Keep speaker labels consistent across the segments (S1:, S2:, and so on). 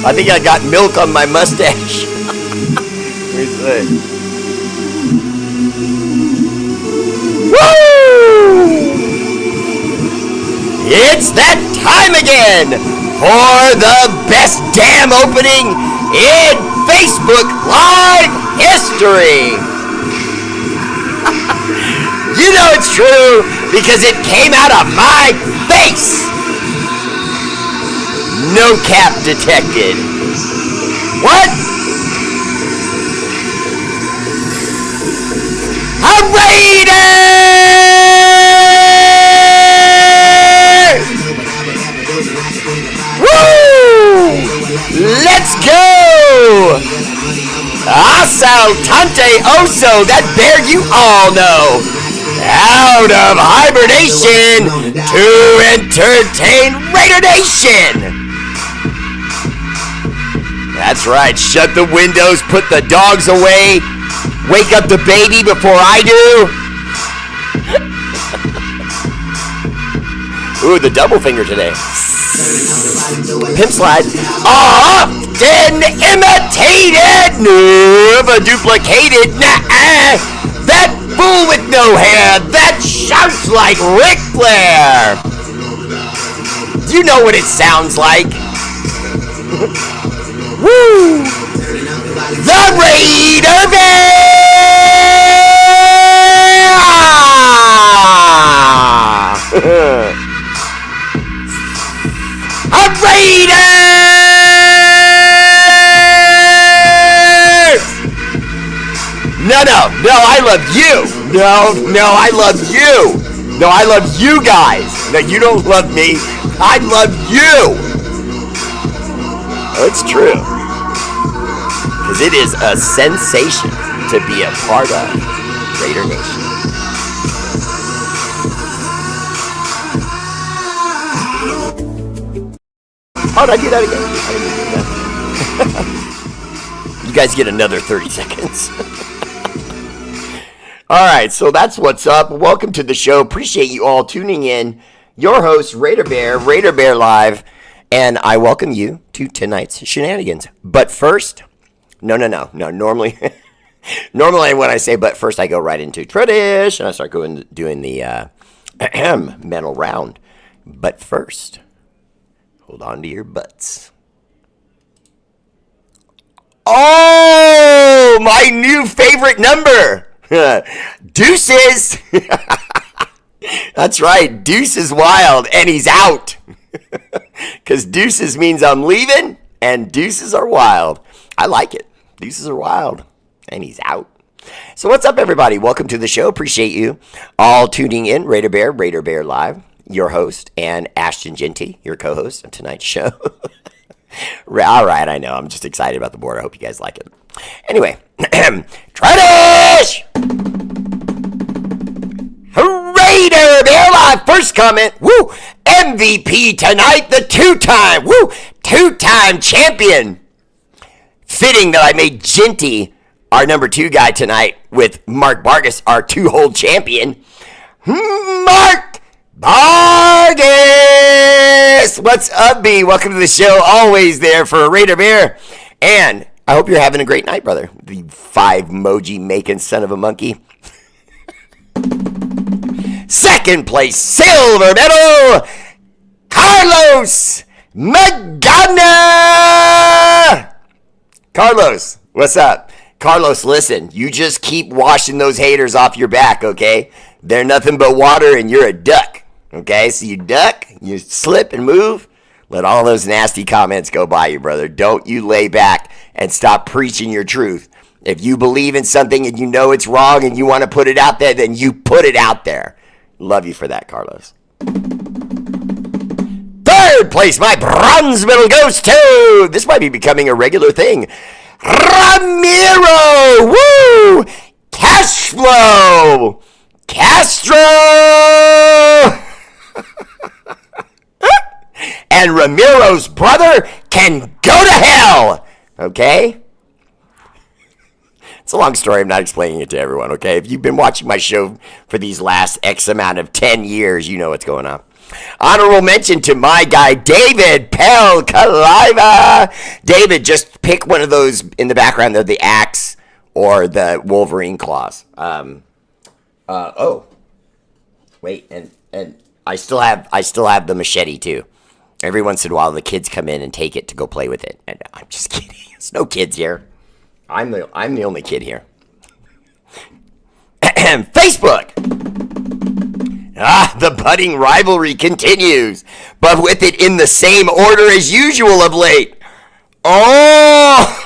S1: I think I got milk on my mustache. Where's that? Woo! It's that time again for the best damn opening in Facebook Live history. You know it's true because it came out of my face. No cap detected. What? R8RBEAR! Woo! Let's go! Asaltante Oso, that bear you all know. Out of hibernation to entertain Raider Nation. That's right, shut the windows, put the dogs away, wake up the baby before I do. Ooh, the double finger today. Pimp slide. Often imitated, never duplicated. Nah, that fool with no hair, that shouts like Ric Flair. You know what it sounds like. Woo! The R8RBEAR! R8RBEAR! No, I love you. No, I love you. No, I love you guys. No, you don't love me. I love you. Oh, it's true. Because it is a sensation to be a part of Raider Nation. How did I do that again? I didn't do that. You guys get another 30 seconds. Alright, so that's what's up. Welcome to the show. Appreciate you all tuning in. Your host, R8RBEAR Live. And I welcome you to tonight's shenanigans. But first, no. Normally when I say but first, I go right into tradition. I start doing the mental round. But first, hold on to your butts. Oh, my new favorite number. Deuces. That's right. Deuce is wild, and he's out. Because deuces means I'm leaving, and deuces are wild. I like it. Deuces are wild, and he's out. So what's up, everybody? Welcome to the show. Appreciate you all tuning in. R8RBEAR Live, your host, and Ashton Genty, your co-host on tonight's show. All right, I know. I'm just excited about the board. I hope you guys like it. Anyway, Tradish! R8RBEAR Live, first comment. Woo! MVP tonight, the two-time champion. Fitting that I made Genty our number 2 guy tonight with Mark Vargas, our 2-hole champion. Mark Vargas! What's up, B? Welcome to the show. Always there for R8RBEAR. And I hope you're having a great night, brother. The 5-emoji making son of a monkey. Second place, silver medal, Carlos Magana. Carlos, what's up? Carlos, listen, you just keep washing those haters off your back, okay? They're nothing but water and you're a duck, okay? So you duck, you slip and move, let all those nasty comments go by you, brother. Don't you lay back and stop preaching your truth. If you believe in something and you know it's wrong and you want to put it out there, then you put it out there. Love you for that, Carlos. Third place, my bronze medal goes to, this might be becoming a regular thing, Ramiro! Woo! Cashflow! Castro! And Ramiro's brother can go to hell! Okay? It's a long story. I'm not explaining it to everyone, okay? If you've been watching my show for these last X amount of 10 years, you know what's going on. Honorable mention to my guy, David Pelkaliva. David, just pick one of those in the background. They're the axe or the Wolverine claws. Wait, and I still have the machete too. Every once in a while, the kids come in and take it to go play with it. And I'm just kidding. There's no kids here. I'm the only kid here. Facebook. The budding rivalry continues, but with it in the same order as usual of late. Oh!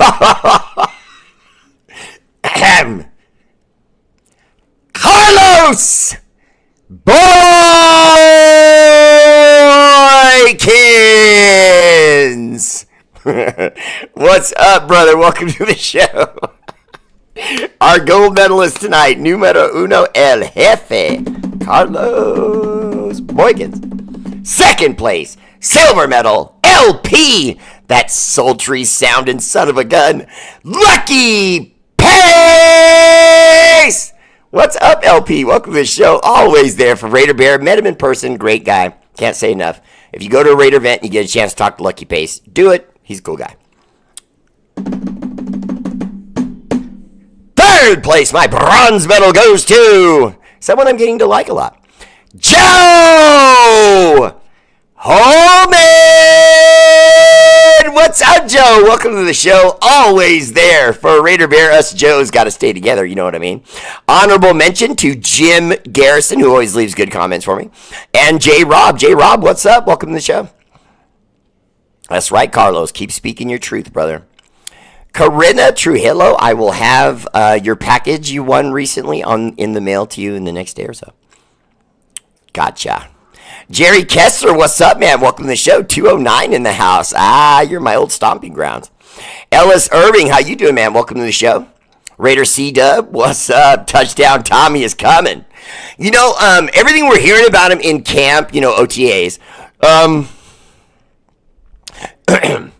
S1: Carlos Boykins! What's up, brother? Welcome to the show. Our gold medalist tonight, numero uno, el jefe, Carlos Boykins. Second place, silver medal, LP, that sultry sounding son of a gun, Lucky Pace! What's up, LP? Welcome to the show. Always there for Raider Bear. Met him in person. Great guy. Can't say enough. If you go to a Raider event and you get a chance to talk to Lucky Pace, do it. He's a cool guy. Third place, my bronze medal goes to someone I'm getting to like a lot. Joe Holman! What's up, Joe? Welcome to the show. Always there for Raider Bear. Us Joes got to stay together, you know what I mean? Honorable mention to Jim Garrison, who always leaves good comments for me. And J. Rob. J. Rob, what's up? Welcome to the show. That's right, Carlos. Keep speaking your truth, brother. Corinna Trujillo, I will have your package you won recently in the mail to you in the next day or so. Gotcha. Jerry Kessler, what's up, man? Welcome to the show. 209 in the house. You're my old stomping grounds. Ellis Irving, how you doing, man? Welcome to the show. Raider C-Dub, what's up? Touchdown Tommy is coming. You know, everything we're hearing about him in camp, you know, OTAs,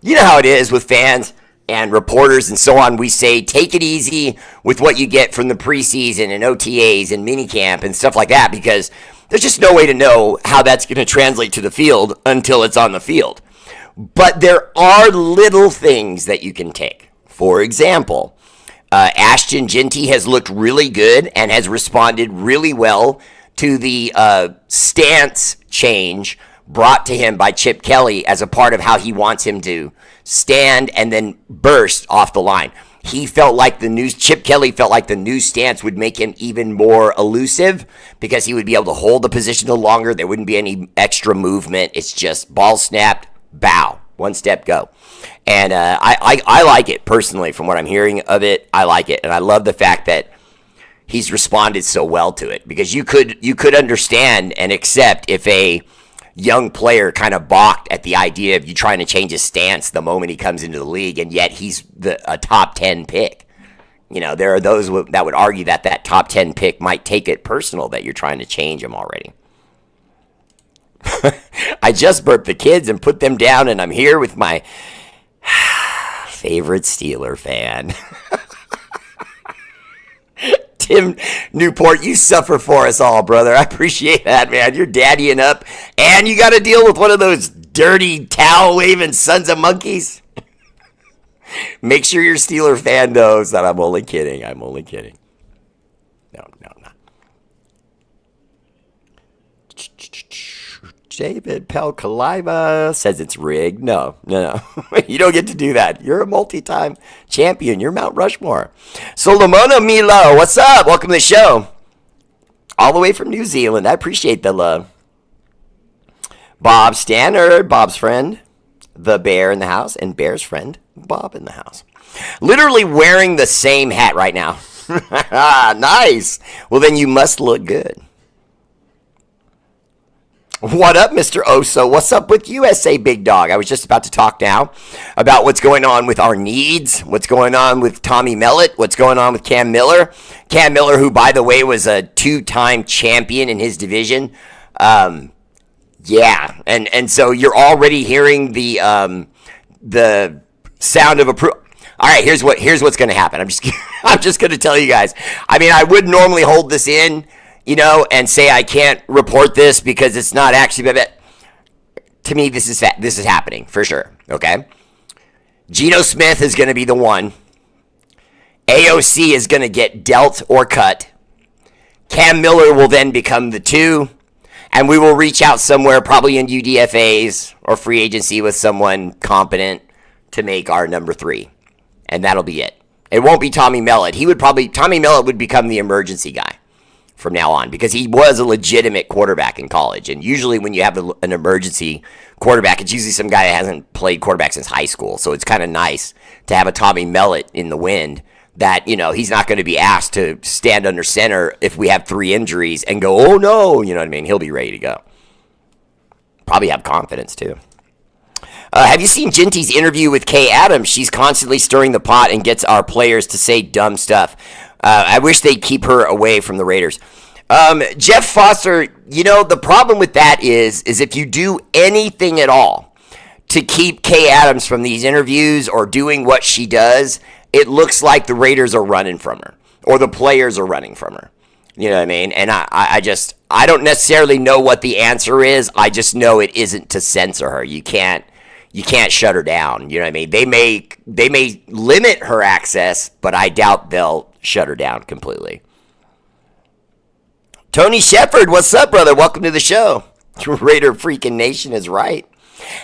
S1: you know how it is with fans and reporters and so on. We say, take it easy with what you get from the preseason and OTAs and minicamp and stuff like that, because there's just no way to know how that's going to translate to the field until it's on the field. But there are little things that you can take. For example, Ashton Jeanty has looked really good and has responded really well to the stance change brought to him by Chip Kelly as a part of how he wants him to stand and then burst off the line. Chip Kelly felt like the new stance would make him even more elusive because he would be able to hold the position a little longer. There wouldn't be any extra movement. It's just ball snapped, bow, one step, go. And I like it personally. From what I'm hearing of it, I like it. And I love the fact that he's responded so well to it, because you could understand and accept if a young player kind of balked at the idea of you trying to change his stance the moment he comes into the league, and yet he's a top 10 pick. You know, there are those that would argue that top 10 pick might take it personal that you're trying to change him already. I just burped the kids and put them down, and I'm here with my favorite Steeler fan. Tim Newport, you suffer for us all, brother. I appreciate that, man. You're daddying up, and you got to deal with one of those dirty, towel-waving sons of monkeys. Make sure your Steeler fan knows that I'm only kidding. I'm only kidding. No, I'm not. David Pelkaliva says it's rigged. No. You don't get to do that. You're a multi-time champion. You're Mount Rushmore. Solomona Milo, what's up? Welcome to the show. All the way from New Zealand. I appreciate the love. Bob Stannard, Bob's friend, the bear in the house, and Bear's friend, Bob in the house. Literally wearing the same hat right now. Nice. Well, then you must look good. What up, Mr. Oso? What's up with USA, big dog? I was just about to talk now about what's going on with our needs, what's going on with Tommy Mellott, what's going on with Cam Miller. Cam Miller, who, by the way, was a two-time champion in his division. Yeah, and so you're already hearing the sound of approval. All right, here's what's going to happen. I'm just going to tell you guys. I mean, I would normally hold this in, you know, and say I can't report this because it's not actually, but to me, this is happening for sure. Okay, Geno Smith is going to be the 1. AOC is going to get dealt or cut. Cam Miller will then become the 2. And we will reach out somewhere, probably in UDFAs or free agency with someone competent to make our number 3. And that'll be it. It won't be Tommy Mellott. Tommy Mellott would become the emergency guy from now on because he was a legitimate quarterback in college. And usually when you have an emergency quarterback, it's usually some guy that hasn't played quarterback since high school. So it's kind of nice to have a Tommy Mellott in the wind that, he's not going to be asked to stand under center if we have 3 injuries and go, oh no, you know what I mean? He'll be ready to go. Probably have confidence too. Have you seen Ginty's interview with Kay Adams? She's constantly stirring the pot and gets our players to say dumb stuff. I wish they'd keep her away from the Raiders. Jeff Foster, the problem with that is if you do anything at all to keep Kay Adams from these interviews or doing what she does, it looks like the Raiders are running from her or the players are running from her. You know what I mean? And I don't necessarily know what the answer is. I just know it isn't to censor her. You can't shut her down. You know what I mean? They may limit her access, but I doubt they'll shut her down completely. Tony Shepard, what's up, brother? Welcome to the show. Raider freaking Nation is right.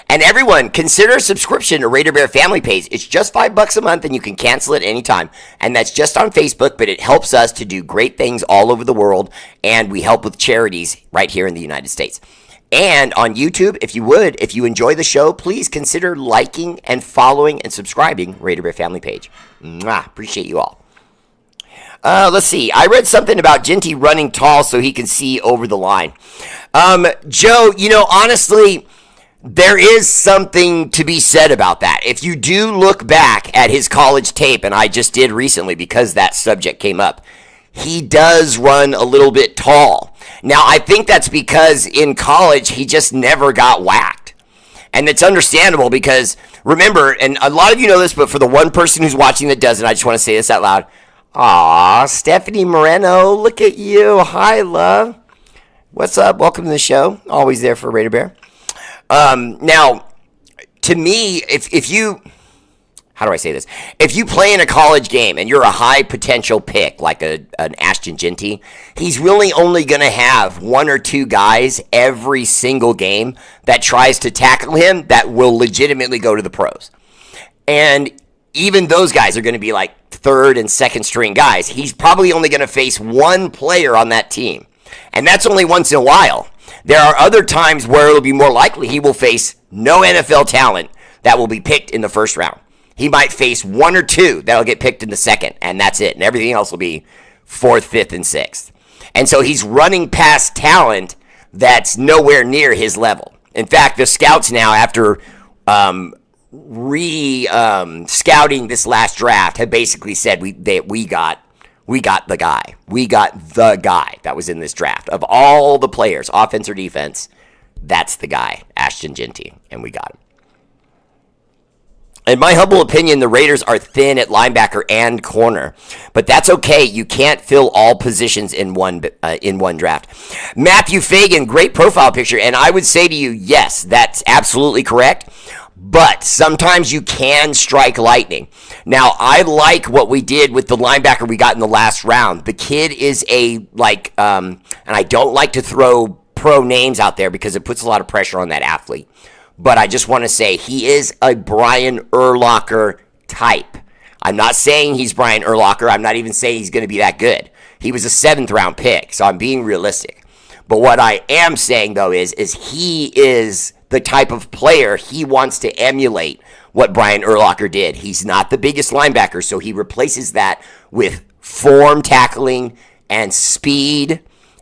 S1: And everyone, consider a subscription to Raider Bear Family Page. It's just $5 a month, and you can cancel it anytime. And that's just on Facebook, but it helps us to do great things all over the world, and we help with charities right here in the United States. And on YouTube, if you enjoy the show, please consider liking and following and subscribing Raider Bear Family Page. Mwah, appreciate you all. Let's see. I read something about Ginty running tall so he can see over the line. Joe, honestly, there is something to be said about that. If you do look back at his college tape, and I just did recently because that subject came up, he does run a little bit tall. Now, I think that's because in college, he just never got whacked. And it's understandable because, remember, and a lot of you know this, but for the one person who's watching that doesn't, I just want to say this out loud. Aw, Stephanie Moreno, look at you. Hi, love. What's up? Welcome to the show. Always there for Raider Bear. Now, to me, if you, how do I say this? If you play in a college game and you're a high potential pick, like an Ashton Ginty, he's really only going to have 1 or 2 guys every single game that tries to tackle him that will legitimately go to the pros. And even those guys are going to be like 3rd and 2nd string guys. He's probably only going to face 1 player on that team. And that's only once in a while. There are other times where it'll be more likely he will face no NFL talent that will be picked in the 1st round. He might face 1 or 2 that'll get picked in the 2nd, and that's it. And everything else will be 4th, 5th, and 6th. And so he's running past talent that's nowhere near his level. In fact, the scouts now, after scouting this last draft, have basically said we got the guy. We got the guy that was in this draft. Of all the players, offense or defense, that's the guy, Ashton Ginty, and we got him. In my humble opinion, the Raiders are thin at linebacker and corner, but that's okay. You can't fill all positions in one draft. Matthew Fagan, great profile picture, and I would say to you, yes, that's absolutely correct. But sometimes you can strike lightning. Now, I like what we did with the linebacker we got in the last round. The kid is and I don't like to throw pro names out there because it puts a lot of pressure on that athlete. But I just want to say he is a Brian Urlacher type. I'm not saying he's Brian Urlacher. I'm not even saying he's going to be that good. He was a 7th round pick, so I'm being realistic. But what I am saying, though, is he is the type of player he wants to emulate what Brian Urlacher did. He's not the biggest linebacker, so he replaces that with form tackling and speed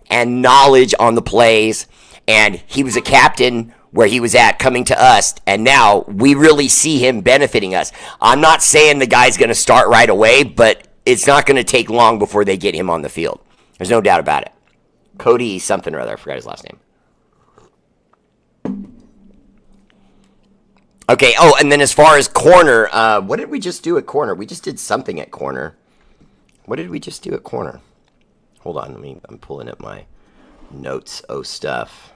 S1: and knowledge on the plays. And he was a captain where he was at coming to us, and now we really see him benefiting us. I'm not saying the guy's going to start right away, but it's not going to take long before they get him on the field. There's no doubt about it. Cody something or other, I forgot his last name. Okay, and then as far as corner, what did we just do at corner? We just did something at corner. What did we just do at corner? Hold on, I'm pulling up my notes. Stuff.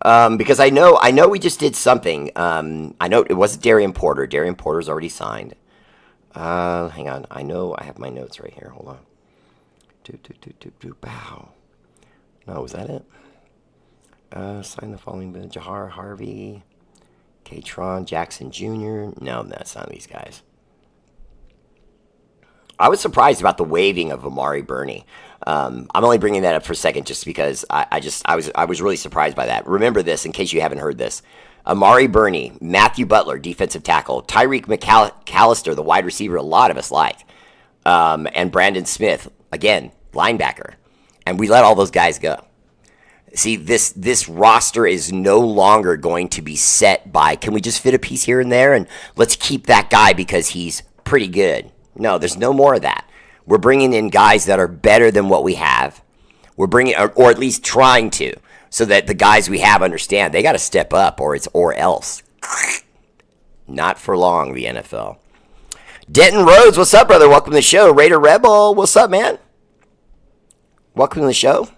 S1: Because I know we just did something. I know it wasn't Darian Porter. Darian Porter's already signed. Hang on. I know I have my notes right here. Hold on. Bow. No, was that it? Sign the following: Jahar Harvey, Katron Jackson Jr. No, that's not these guys. I was surprised about the waiving of Amari Burney. I'm only bringing that up for a second just because I was really surprised by that. Remember this in case you haven't heard this. Amari Burney, Matthew Butler, defensive tackle, Tyreek McAllister, the wide receiver a lot of us like, and Brandon Smith, again, linebacker. And we let all those guys go. See, this roster is no longer going to be set by, can we just fit a piece here and there, and let's keep that guy because he's pretty good. No, there's no more of that. We're bringing in guys that are better than what we have. We're bringing, or at least trying to, so that the guys we have understand they got to step up, or else. Not for long, the NFL. Denton Rhodes, what's up, brother? Welcome to the show. Raider Rebel, what's up, man? Welcome to the show.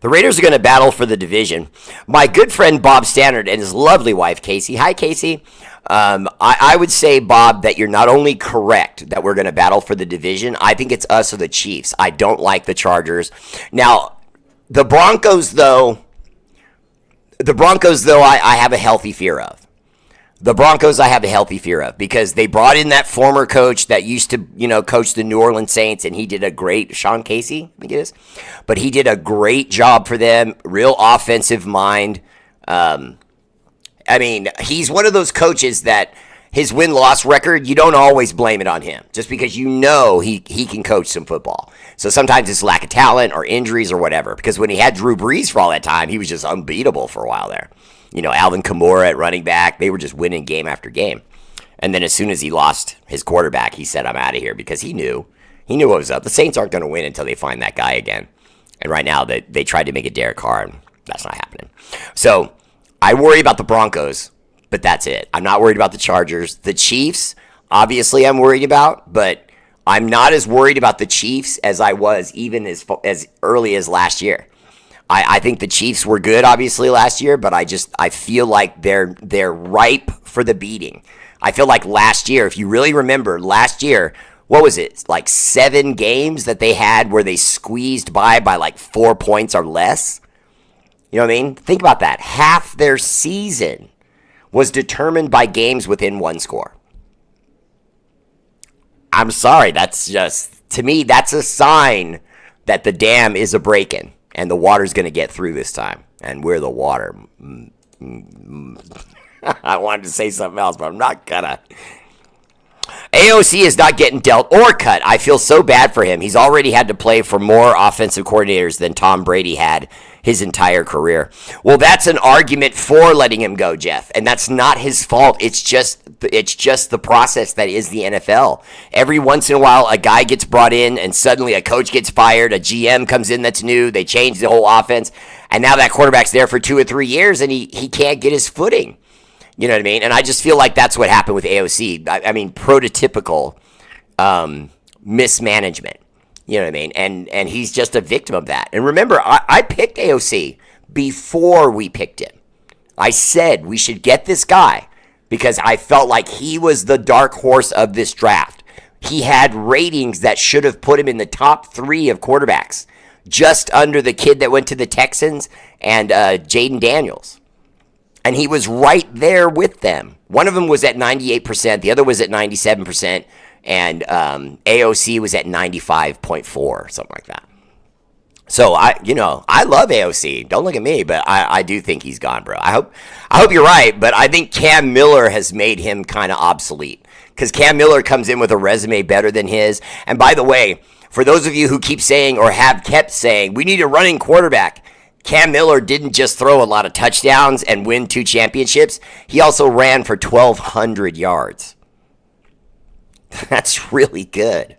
S1: The Raiders are going to battle for the division. My good friend Bob Stannard and his lovely wife, Casey. Hi, Casey. I would say, Bob, that you're not only correct that we're going to battle for the division, I think it's us or the Chiefs. I don't like the Chargers. Now, the Broncos, though, I have a healthy fear of. The Broncos I have a healthy fear of because they brought in that former coach that used to, coach the New Orleans Saints, and he did a great, Sean Casey, I think it is, but he did a great job for them, real offensive mind. He's one of those coaches that his win-loss record, you don't always blame it on him just because he can coach some football. So sometimes it's lack of talent or injuries or whatever because when he had Drew Brees for all that time, he was just unbeatable for a while there. Alvin Kamara at running back, they were just winning game after game. And then as soon as he lost his quarterback, he said, I'm out of here because he knew what was up. The Saints aren't going to win until they find that guy again. And right now, they tried to make it Derek Carr, and that's not happening. So I worry about the Broncos, but that's it. I'm not worried about the Chargers. The Chiefs, obviously I'm worried about, but I'm not as worried about the Chiefs as I was even as early as last year. I think the Chiefs were good, obviously, last year, but I feel like they're ripe for the beating. I feel like last year, if you really remember, last year, what was it, like 7 games that they had where they squeezed by like 4 points or less? You know what I mean? Think about that. Half their season was determined by games within 1 score. I'm sorry, to me, that's a sign that the dam is a-breaking. And the water's going to get through this time. And we're the water. I wanted to say something else, but I'm not going to. AOC is not getting dealt or cut. I feel so bad for him. He's already had to play for more offensive coordinators than Tom Brady had his entire career. Well, that's an argument for letting him go, Jeff. And that's not his fault. It's just the process that is the NFL. Every once in a while, a guy gets brought in and suddenly a coach gets fired. A GM comes in that's new. They change the whole offense. And now that quarterback's there for 2 or 3 years and he can't get his footing. You know what I mean? And I just feel like that's what happened with AOC. I mean, prototypical mismanagement. You know what I mean? And he's just a victim of that. And remember, I picked AOC before we picked him. I said we should get this guy because I felt like he was the dark horse of this draft. He had ratings that should have put him in the top 3 of quarterbacks, just under the kid that went to the Texans and Jaden Daniels. And he was right there with them. One of them was at 98%. The other was at 97%. And AOC was at 95.4, something like that. So, I love AOC. Don't look at me, but I do think he's gone, bro. I hope you're right, but I think Cam Miller has made him kind of obsolete. Because Cam Miller comes in with a resume better than his. And by the way, for those of you who keep saying or have kept saying, we need a running quarterback, Cam Miller didn't just throw a lot of touchdowns and win 2 championships. He also ran for 1,200 yards. That's really good.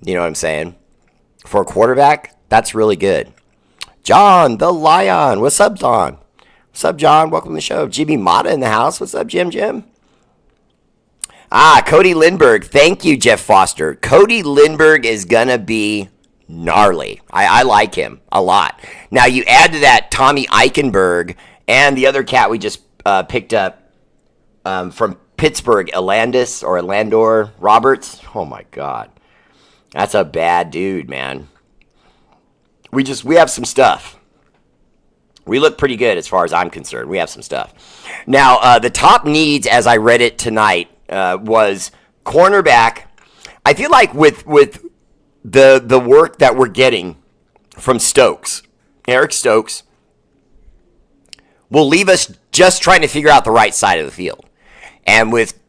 S1: You know what I'm saying? For a quarterback, that's really good. John, the Lion. What's up, Don? What's up, John? Welcome to the show. Jimmy Mata in the house. What's up, Jim? Cody Lindbergh. Thank you, Jeff Foster. Cody Lindbergh is going to be gnarly. I like him a lot. Now, you add to that Tommy Eichenberg and the other cat we just picked up from Pittsburgh, Elandor Roberts. Oh, my God. That's a bad dude, man. We have some stuff. We look pretty good as far as I'm concerned. We have some stuff. Now, the top needs, as I read it tonight, was cornerback. I feel like with the work that we're getting from Stokes, Eric Stokes, will leave us just trying to figure out the right side of the field. And with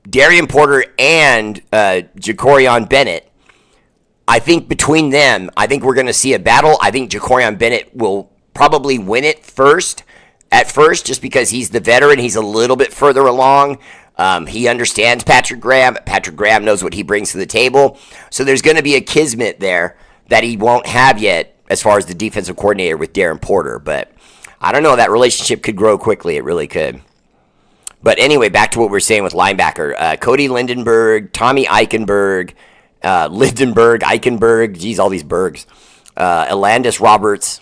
S1: Darian Porter and Jacorian Bennett, I think between them, I think we're going to see a battle. I think Jacorian Bennett will probably win it at first, just because he's the veteran. He's a little bit further along. He understands Patrick Graham. Patrick Graham knows what he brings to the table. So there's going to be a kismet there that he won't have yet as far as the defensive coordinator with Darren Porter. But I don't know. That relationship could grow quickly. It really could. But anyway, back to what we were saying with linebacker. Cody Lindenberg, Tommy Eichenberg, Eichenberg. Geez, all these Bergs. Elandis Roberts.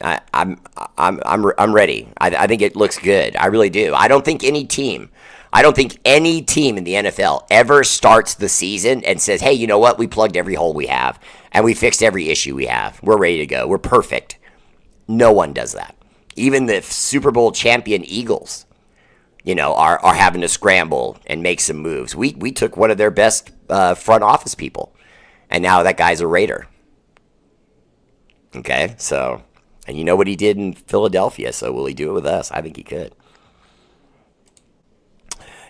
S1: I'm ready. I think it looks good. I really do. I don't think any team in the NFL ever starts the season and says, hey, you know what? We plugged every hole we have and we fixed every issue we have. We're ready to go. We're perfect. No one does that. Even the Super Bowl champion Eagles, are having to scramble and make some moves. We took one of their best front office people, and now that guy's a Raider. Okay, so... And you know what he did in Philadelphia, so will he do it with us? I think he could.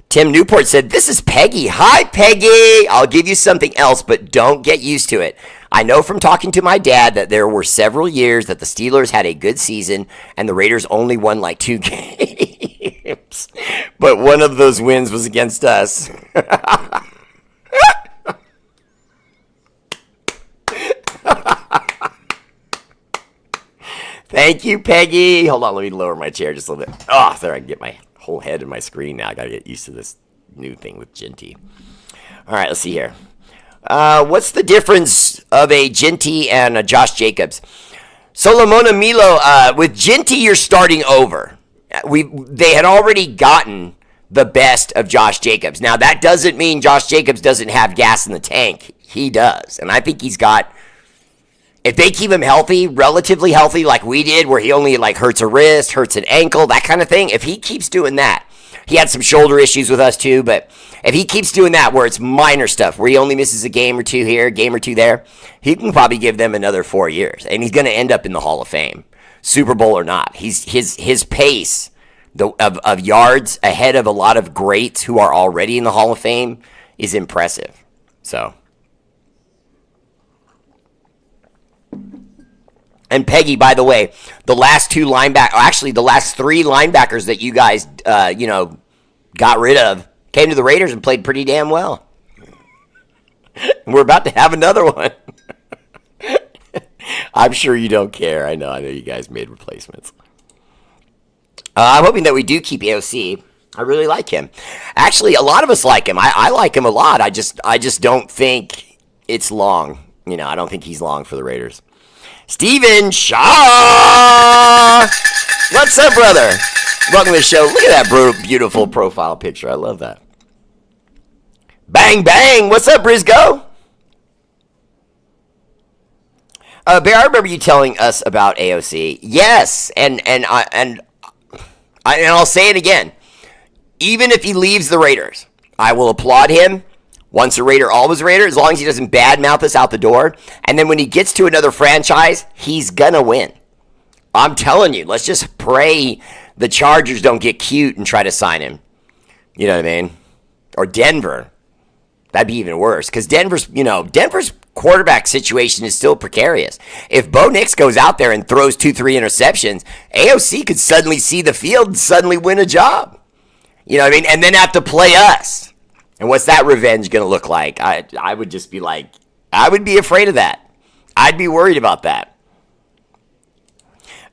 S1: Tim Newport said, this is Peggy. Hi, Peggy. I'll give you something else, but don't get used to it. I know from talking to my dad that there were several years that the Steelers had a good season and the Raiders only won like 2 games. But one of those wins was against us. Thank you, Peggy. Hold on, let me lower my chair just a little bit. Oh, there, I can get my whole head in my screen now. I got to get used to this new thing with Ginty. All right, let's see here. What's the difference of a Ginty and a Josh Jacobs? Solomona Milo, with Ginty, you're starting over. They had already gotten the best of Josh Jacobs. Now, that doesn't mean Josh Jacobs doesn't have gas in the tank. He does, and I think he's got... If they keep him healthy, relatively healthy, like we did, where he only hurts a wrist, hurts an ankle, that kind of thing, if he keeps doing that, he had some shoulder issues with us too, but if he keeps doing that where it's minor stuff, where he only misses a game or two here, a game or two there, he can probably give them another 4 years, and he's going to end up in the Hall of Fame, Super Bowl or not. His pace of yards ahead of a lot of greats who are already in the Hall of Fame is impressive. So... And Peggy, by the way, the last 3 linebackers that you guys, got rid of came to the Raiders and played pretty damn well. And we're about to have another one. I'm sure you don't care. I know you guys made replacements. I'm hoping that we do keep AOC. I really like him. Actually, a lot of us like him. I like him a lot. I just don't think it's long. I don't think he's long for the Raiders. Steven Shaw! What's up, brother? Welcome to the show. Look at that beautiful profile picture. I love that. Bang, bang! What's up, Briscoe? Bear, I remember you telling us about AOC. Yes, and I'll say it again. Even if he leaves the Raiders, I will applaud him. Once a Raider, always a Raider, as long as he doesn't badmouth us out the door. And then when he gets to another franchise, he's going to win. I'm telling you, let's just pray the Chargers don't get cute and try to sign him. You know what I mean? Or Denver. That'd be even worse. Because Denver's quarterback situation is still precarious. If Bo Nix goes out there and throws 2-3 interceptions, AOC could suddenly see the field and suddenly win a job. You know what I mean? And then have to play us. And what's that revenge going to look like? I would just be like, I would be afraid of that. I'd be worried about that.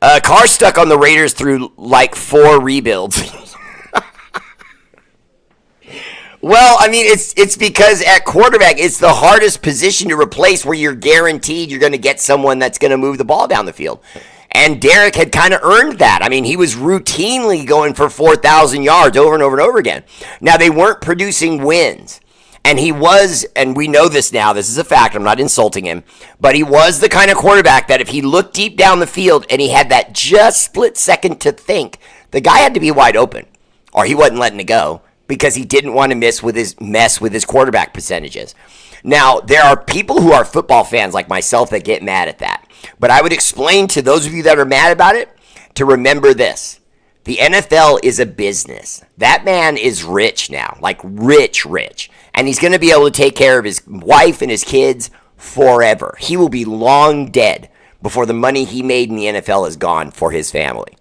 S1: Carr stuck on the Raiders through 4 rebuilds. Well, I mean, it's because at quarterback, it's the hardest position to replace where you're guaranteed you're going to get someone that's going to move the ball down the field. And Derek had kind of earned that. I mean, he was routinely going for 4,000 yards over and over and over again. Now, they weren't producing wins. And he was, and we know this now, this is a fact, I'm not insulting him, but he was the kind of quarterback that if he looked deep down the field and he had that just split second to think, the guy had to be wide open, or he wasn't letting it go, because he didn't want to mess with his quarterback percentages. Now, there are people who are football fans like myself that get mad at that. But I would explain to those of you that are mad about it to remember this. The NFL is a business. That man is rich now, like rich. And he's going to be able to take care of his wife and his kids forever. He will be long dead before the money he made in the NFL is gone for his family.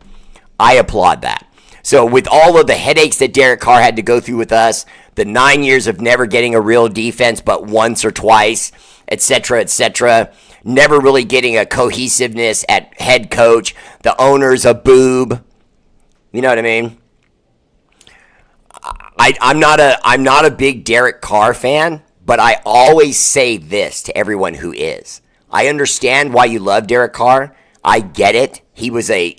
S1: I applaud that. So with all of the headaches that Derek Carr had to go through with us, the 9 years of never getting a real defense but once or twice, etc., never really getting a cohesiveness at head coach, the owner's a boob. You know what I mean? I'm not a big Derek Carr fan, but I always say this to everyone who is. I understand why you love Derek Carr. I get it. He was a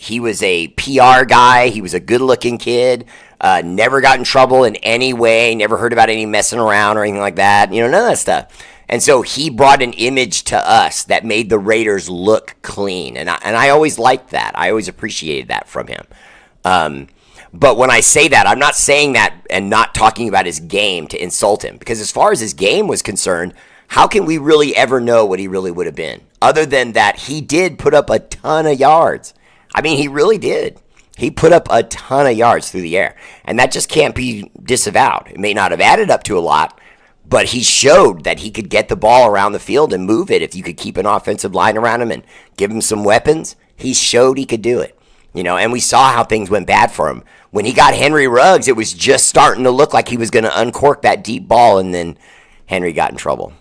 S1: PR guy. He was a good-looking kid. Never got in trouble in any way. Never heard about any messing around or anything like that. You know, none of that stuff. And so he brought an image to us that made the Raiders look clean. And I always liked that. I always appreciated that from him. But when I say that, I'm not saying that and not talking about his game to insult him. Because as far as his game was concerned, how can we really ever know what he really would have been? Other than that, he did put up a ton of yards. I mean, he really did. He put up a ton of yards through the air. And that just can't be disavowed. It may not have added up to a lot, but he showed that he could get the ball around the field and move it if you could keep an offensive line around him and give him some weapons. He showed he could do it. You know, and we saw how things went bad for him. When he got Henry Ruggs, it was just starting to look like he was going to uncork that deep ball, and then Henry got in trouble.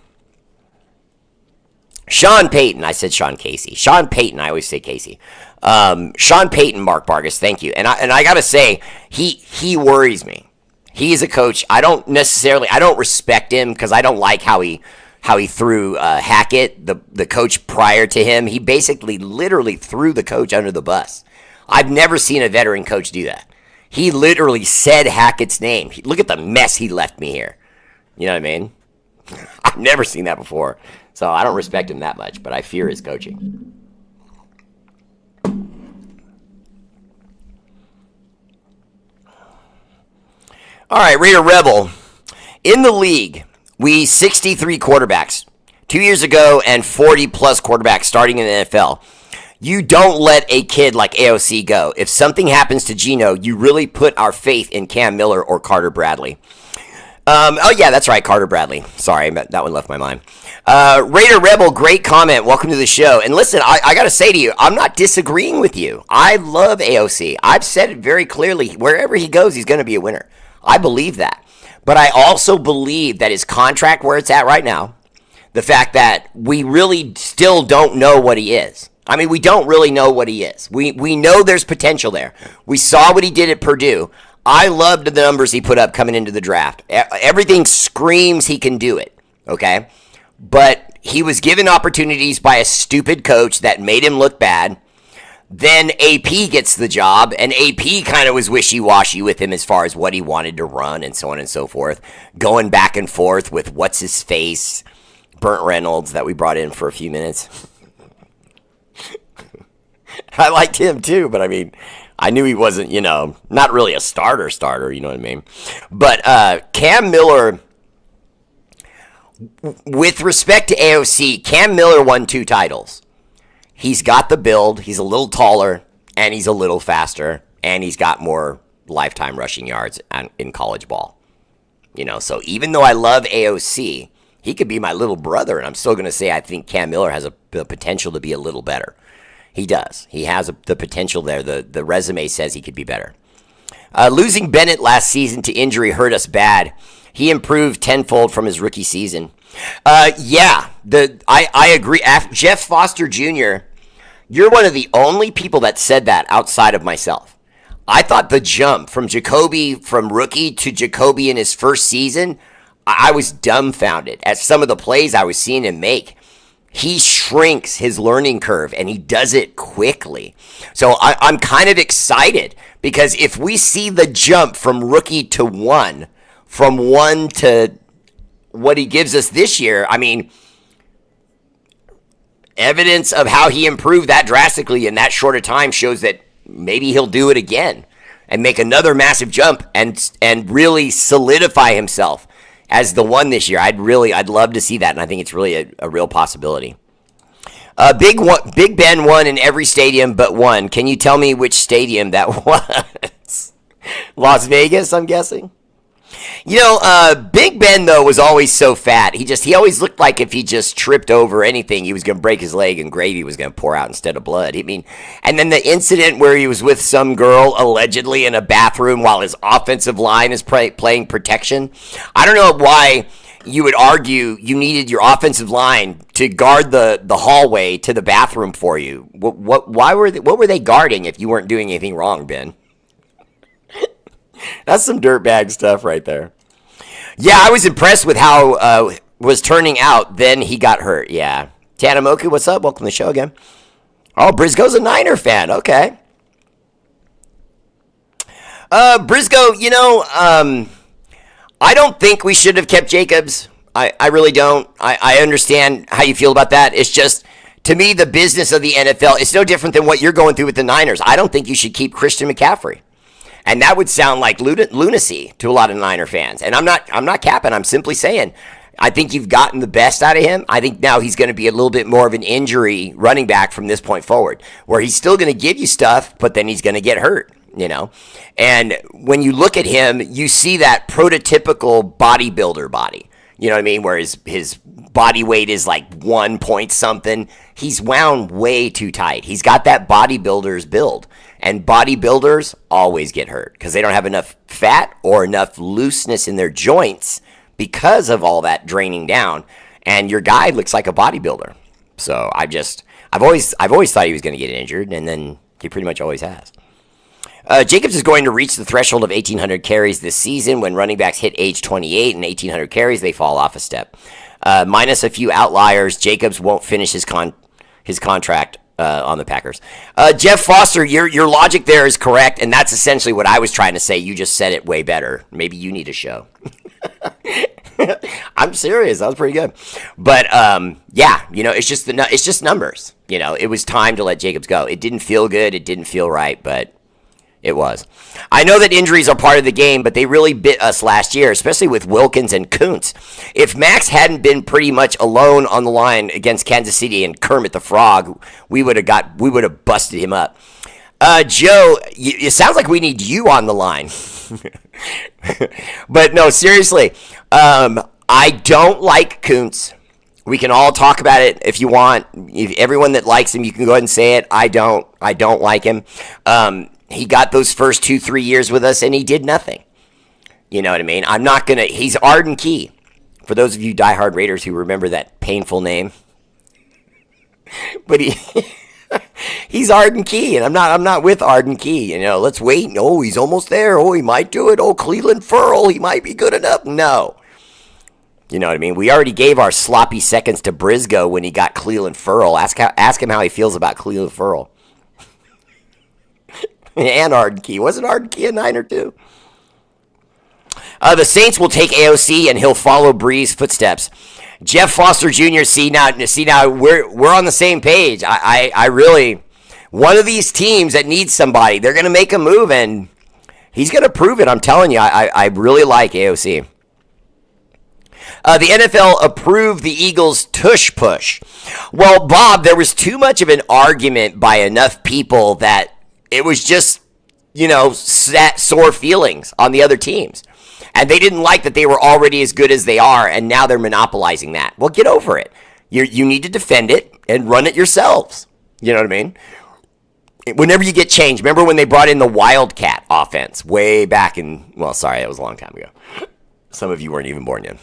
S1: Sean Payton, I said Sean Casey. Sean Payton, I always say Casey. Sean Payton, Mark Vargas, thank you. And I got to say, he worries me. He is a coach. I don't respect him because I don't like how he threw Hackett, the coach prior to him. He basically literally threw the coach under the bus. I've never seen a veteran coach do that. He literally said Hackett's name. Look at the mess he left me here. You know what I mean? I've never seen that before. So I don't respect him that much, but I fear his coaching. All right, Raider Rebel. In the league, we 63 quarterbacks 2 years ago and 40-plus quarterbacks starting in the NFL. You don't let a kid like AOC go. If something happens to Geno, you really put our faith in Cam Miller or Carter Bradley. Oh, yeah, that's right, Carter Bradley. Sorry, that one left my mind. Raider Rebel, great comment. Welcome to the show. And listen, I got to say to you, I'm not disagreeing with you. I love AOC. I've said it very clearly. Wherever he goes, he's going to be a winner. I believe that. But I also believe that his contract, where it's at right now, the fact that we really still don't know what he is. I mean, we don't really know what he is. We know there's potential there. We saw what he did at Purdue. I loved the numbers he put up coming into the draft. Everything screams he can do it, okay? But he was given opportunities by a stupid coach that made him look bad. Then AP gets the job, and AP kind of was wishy-washy with him as far as what he wanted to run and so on and so forth, going back and forth with what's-his-face, Burt Reynolds, that we brought in for a few minutes. I liked him too, but I mean, I knew he wasn't, not really a starter, you know what I mean? But Cam Miller, with respect to AOC, Cam Miller won 2 titles. He's got the build, he's a little taller, and he's a little faster, and he's got more lifetime rushing yards in college ball. So even though I love AOC, he could be my little brother, and I'm still going to say I think Cam Miller has the potential to be a little better. He does. He has the potential there. The resume says he could be better. Losing Bennett last season to injury hurt us bad. He improved tenfold from his rookie season. I agree. Jeff Foster Jr., you're one of the only people that said that outside of myself. I thought the jump from rookie to Jacoby in his first season, I was dumbfounded at some of the plays I was seeing him make. He shrinks his learning curve and he does it quickly. So I'm kind of excited because if we see the jump from rookie to one, from one to what he gives us this year, I mean, evidence of how he improved that drastically in that short a time shows that maybe he'll do it again and make another massive jump and really solidify himself as the one this year. I'd love to see that, and I think it's really a real possibility. Big Ben won in every stadium but one. Can you tell me which stadium that was? Las Vegas, I'm guessing. Big Ben though was always so fat. He always looked like if he just tripped over anything, he was going to break his leg and gravy was going to pour out instead of blood. I mean, and then the incident where he was with some girl allegedly in a bathroom while his offensive line is playing protection. I don't know why you would argue you needed your offensive line to guard the hallway to the bathroom for you. What were they guarding if you weren't doing anything wrong, Ben? That's some dirtbag stuff right there. Yeah, I was impressed with how was turning out. Then he got hurt. Yeah. Tanamoku, what's up? Welcome to the show again. Oh, Briscoe's a Niner fan. Okay. Briscoe, I don't think we should have kept Jacobs. I really don't. I understand how you feel about that. It's just, to me, the business of the NFL, it's no different than what you're going through with the Niners. I don't think you should keep Christian McCaffrey. And that would sound like lunacy to a lot of Niner fans. And I'm not capping. I'm simply saying, I think you've gotten the best out of him. I think now he's going to be a little bit more of an injury running back from this point forward, where he's still going to give you stuff, but then he's going to get hurt, And when you look at him, you see that prototypical bodybuilder body. You know what I mean? Where his body weight is like 1 point something. He's wound way too tight. He's got that bodybuilder's build. And bodybuilders always get hurt because they don't have enough fat or enough looseness in their joints because of all that draining down. And your guy looks like a bodybuilder. So I've always thought he was going to get injured, and then he pretty much always has. Jacobs is going to reach the threshold of 1,800 carries this season. When running backs hit age 28 and 1,800 carries, they fall off a step. Minus a few outliers, Jacobs won't finish his contract on the Packers. Jeff Foster, your logic there is correct, and that's essentially what I was trying to say. You just said it way better. Maybe you need a show. I'm serious. That was pretty good. But yeah, it's just numbers. It was time to let Jacobs go. It didn't feel good. It didn't feel right, but it was. I know that injuries are part of the game, but they really bit us last year, especially with Wilkins and Kuntz. If Max hadn't been pretty much alone on the line against Kansas City and Kermit the Frog, we would have busted him up. Joe, it sounds like we need you on the line. But no, seriously, I don't like Kuntz. We can all talk about it if you want. Everyone that likes him, you can go ahead and say it. I don't like him. He got those first 2-3 years with us, and he did nothing. You know what I mean? He's Arden Key. For those of you diehard Raiders who remember that painful name. But he's Arden Key, and I'm not with Arden Key. Let's wait. Oh, he's almost there. Oh, he might do it. Oh, Cleveland Furl, he might be good enough. No. You know what I mean? We already gave our sloppy seconds to Briscoe when he got Cleveland Furl. Ask him how he feels about Cleveland Furl. And Arden Key. Wasn't Arden Key a Niner too? The Saints will take AOC and he'll follow Bree's footsteps. Jeff Foster Jr. See now we're on the same page. I really, one of these teams that needs somebody, they're going to make a move and he's going to prove it. I'm telling you, I really like AOC. The NFL approved the Eagles' tush push. Well, Bob, there was too much of an argument by enough people that it was just, sore feelings on the other teams. And they didn't like that they were already as good as they are, and now they're monopolizing that. Well, get over it. You need to defend it and run it yourselves. You know what I mean? Whenever you get changed, remember when they brought in the Wildcat offense way back in, that was a long time ago. Some of you weren't even born yet.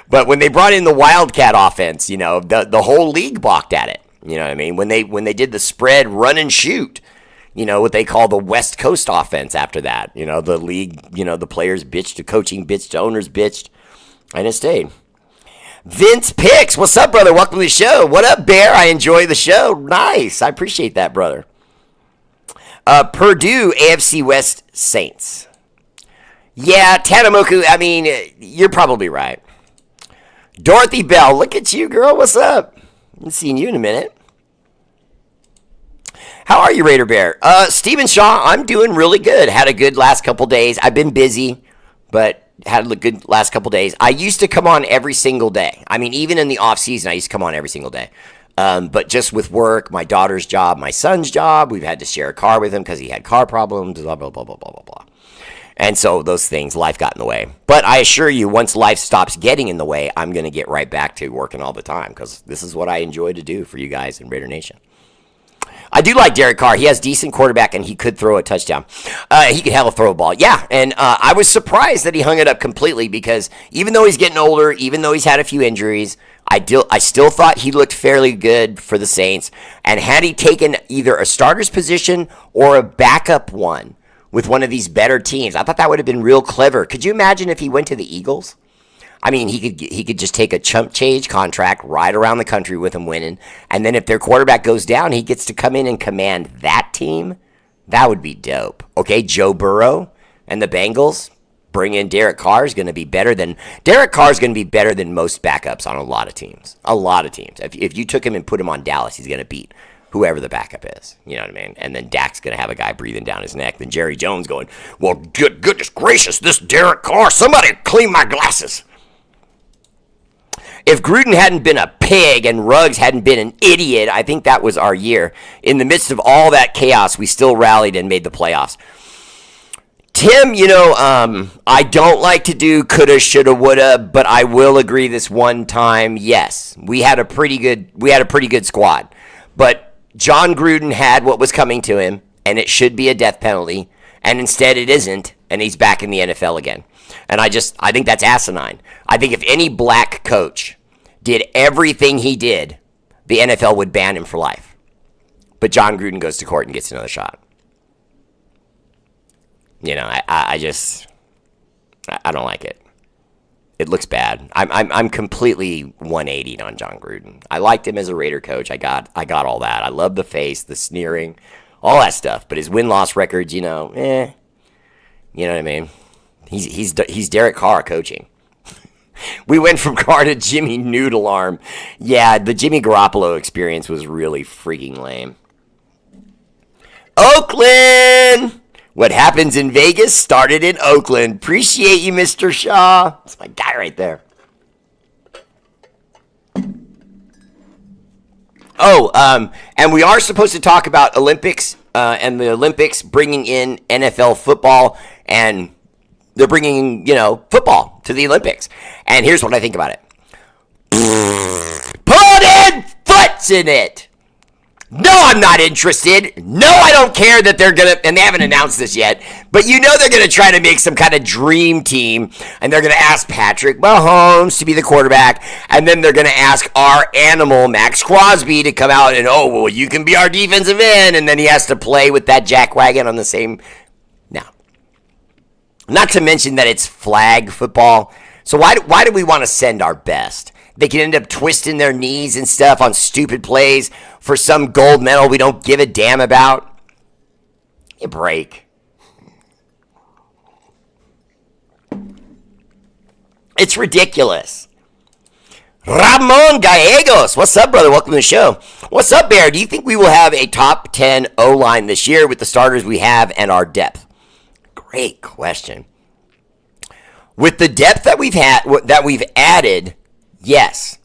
S1: But when they brought in the Wildcat offense, the whole league balked at it. You know what I mean? When they did the spread run and shoot, what they call the West Coast offense after that. The league, the players bitched, the coaching bitched, the owners bitched, and it stayed. Vince Picks, what's up, brother? Welcome to the show. What up, Bear? I enjoy the show. Nice. I appreciate that, brother. Purdue, AFC West Saints. Yeah, Tanamoku, I mean, you're probably right. Dorothy Bell, look at you, girl. What's up? I haven't seen you in a minute. How are you, Raider Bear? Stephen Shaw, I'm doing really good. Had a good last couple days. I've been busy, but had a good last couple days. I used to come on every single day. I mean, even in the off season, I used to come on every single day. But just with work, my daughter's job, my son's job, we've had to share a car with him because he had car problems, blah, blah, blah, blah, blah, blah, blah. And so those things, life got in the way. But I assure you, once life stops getting in the way, I'm going to get right back to working all the time because this is what I enjoy to do for you guys in Raider Nation. I do like Derek Carr. He has decent quarterback, and he could throw a touchdown. He could hell throw a ball. Yeah, and I was surprised that he hung it up completely because even though he's getting older, even though he's had a few injuries, I still thought he looked fairly good for the Saints. And had he taken either a starter's position or a backup one with one of these better teams, I thought that would have been real clever. Could you imagine if he went to the Eagles? I mean, he could just take a chump change contract, ride around the country with them winning, and then if their quarterback goes down, he gets to come in and command that team. That would be dope. Okay, Joe Burrow and the Bengals bring in Derek Carr is going to be better than most backups on a lot of teams. A lot of teams. If you took him and put him on Dallas, he's going to beat whoever the backup is. You know what I mean? And then Dak's going to have a guy breathing down his neck. Then Jerry Jones going, well, goodness gracious, this Derek Carr, somebody clean my glasses. If Gruden hadn't been a pig and Ruggs hadn't been an idiot, I think that was our year. In the midst of all that chaos, we still rallied and made the playoffs. Tim, I don't like to do coulda, shoulda, woulda, but I will agree this one time, yes, we had a pretty good squad. But John Gruden had what was coming to him, and it should be a death penalty, and instead it isn't, and he's back in the NFL again. And I think that's asinine. I think if any black coach did everything he did, the NFL would ban him for life. But John Gruden goes to court and gets another shot. I don't like it. It looks bad. I'm completely 180'd on John Gruden. I liked him as a Raider coach. I got all that. I love the face, the sneering, all that stuff. But his win-loss records, You know what I mean? He's Derek Carr coaching. We went from Carr to Jimmy Noodle Arm. Yeah, the Jimmy Garoppolo experience was really freaking lame. Oakland! What happens in Vegas started in Oakland. Appreciate you, Mr. Shaw. That's my guy right there. And we are supposed to talk about Olympics and the Olympics bringing in NFL football, and they're bringing, football to the Olympics. And here's what I think about it. Put in foots in it. No, I'm not interested. No, I don't care that they're going to, and they haven't announced this yet, but they're going to try to make some kind of dream team, and they're going to ask Patrick Mahomes to be the quarterback, and then they're going to ask our animal, Max Crosby, to come out and, you can be our defensive end, and then he has to play with that jackwagon on the same. No. Not to mention that it's flag football. So why do we want to send our best? They can end up twisting their knees and stuff on stupid plays for some gold medal we don't give a damn about. Give me a break. It's ridiculous. Ramon Gallegos. What's up, brother? Welcome to the show. What's up, Bear? Do you think we will have a top 10 O-line this year with the starters we have and our depth? Great question. With the depth that we've added, yes.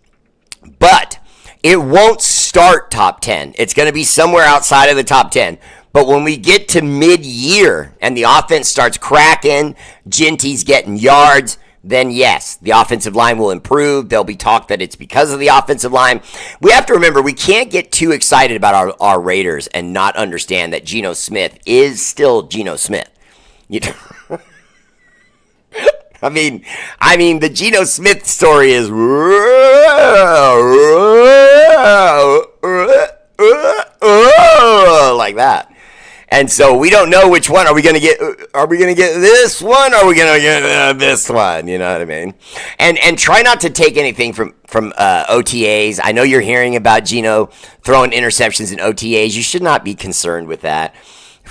S1: But it won't start top 10. It's going to be somewhere outside of the top 10. But when we get to mid-year and the offense starts cracking, Genty's getting yards, then yes, the offensive line will improve. There'll be talk that it's because of the offensive line. We have to remember, we can't get too excited about our Raiders and not understand that Geno Smith is still Geno Smith. I mean, the Geno Smith story is like that. And so we don't know which one. Are we going to get? Are we going to get this one? Or are we going to get this one? You know what I mean? And try not to take anything from OTAs. I know you're hearing about Geno throwing interceptions in OTAs. You should not be concerned with that.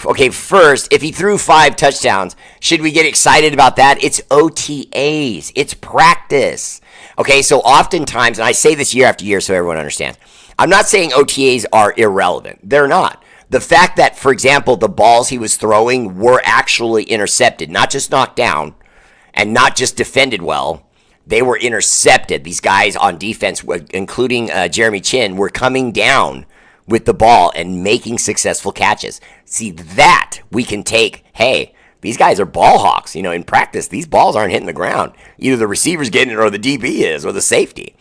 S1: Okay, first, if he threw 5 touchdowns, should we get excited about that? It's OTAs. It's practice. Okay, so oftentimes, and I say this year after year so everyone understands, I'm not saying OTAs are irrelevant. They're not. The fact that, for example, the balls he was throwing were actually intercepted, not just knocked down and not just defended well, they were intercepted. These guys on defense, including Jeremy Chin, were coming down with the ball and making successful catches. See, that we can take, hey, these guys are ball hawks. You know, in practice, these balls aren't hitting the ground. Either the receiver's getting it or the DB is or the safety.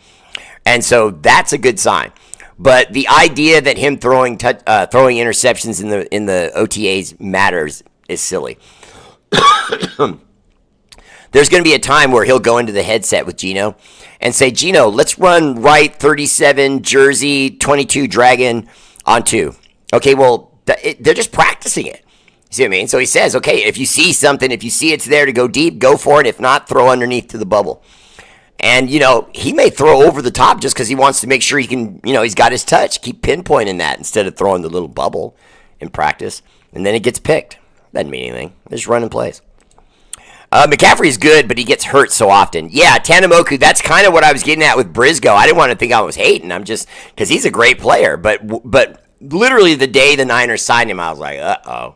S1: And so that's a good sign. But the idea that him throwing interceptions in the OTAs matters is silly. There's going to be a time where he'll go into the headset with Geno and say, Geno, let's run right 37 Jersey 22 Dragon on 2. Okay, well, they're just practicing it. You see what I mean? So he says, okay, if you see something, if you see it's there to go deep, go for it. If not, throw underneath to the bubble. And, you know, he may throw over the top just because he wants to make sure he can, you know, he's got his touch. Keep pinpointing that instead of throwing the little bubble in practice. And then it gets picked. Doesn't mean anything. They're just running plays. McCaffrey's good, but he gets hurt so often. Yeah, Tanamoku, that's kind of what I was getting at with Briscoe. I didn't want to think I was hating. I'm just, because he's a great player. But literally the day the Niners signed him, I was like, uh-oh.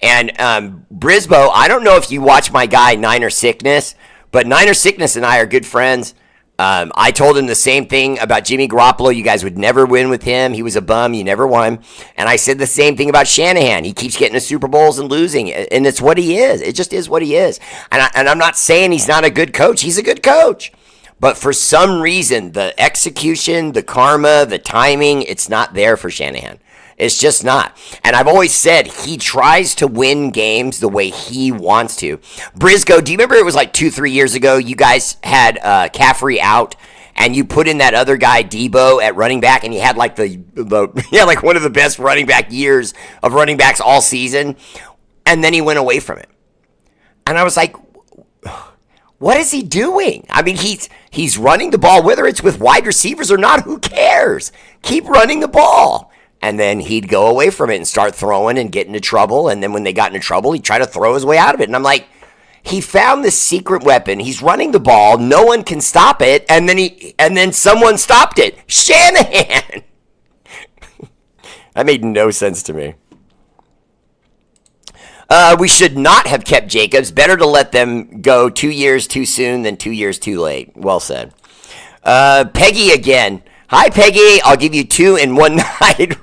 S1: And Briscoe, I don't know if you watch my guy, Niner Sickness, but Niner Sickness and I are good friends. I told him the same thing about Jimmy Garoppolo. You guys would never win with him. He was a bum. You never won. And I said the same thing about Shanahan. He keeps getting to Super Bowls and losing. And it's what he is. It just is what he is. And I'm not saying he's not a good coach. He's a good coach. But for some reason, the execution, the karma, the timing, it's not there for Shanahan. It's just not. And I've always said he tries to win games the way he wants to. Briscoe, do you remember it was like 2-3 years ago you guys had Caffrey out and you put in that other guy Debo at running back and he had like like one of the best running back years of running backs all season, and then he went away from it. And I was like, what is he doing? I mean, he's running the ball, whether it's with wide receivers or not, who cares? Keep running the ball. And then he'd go away from it and start throwing and get into trouble. And then when they got into trouble, he'd try to throw his way out of it. And I'm like, he found this secret weapon. He's running the ball. No one can stop it. And then someone stopped it. Shanahan. That made no sense to me. We should not have kept Jacobs. Better to let them go 2 years too soon than 2 years too late. Well said. Peggy again. Hi, Peggy. I'll give you 2 in one night.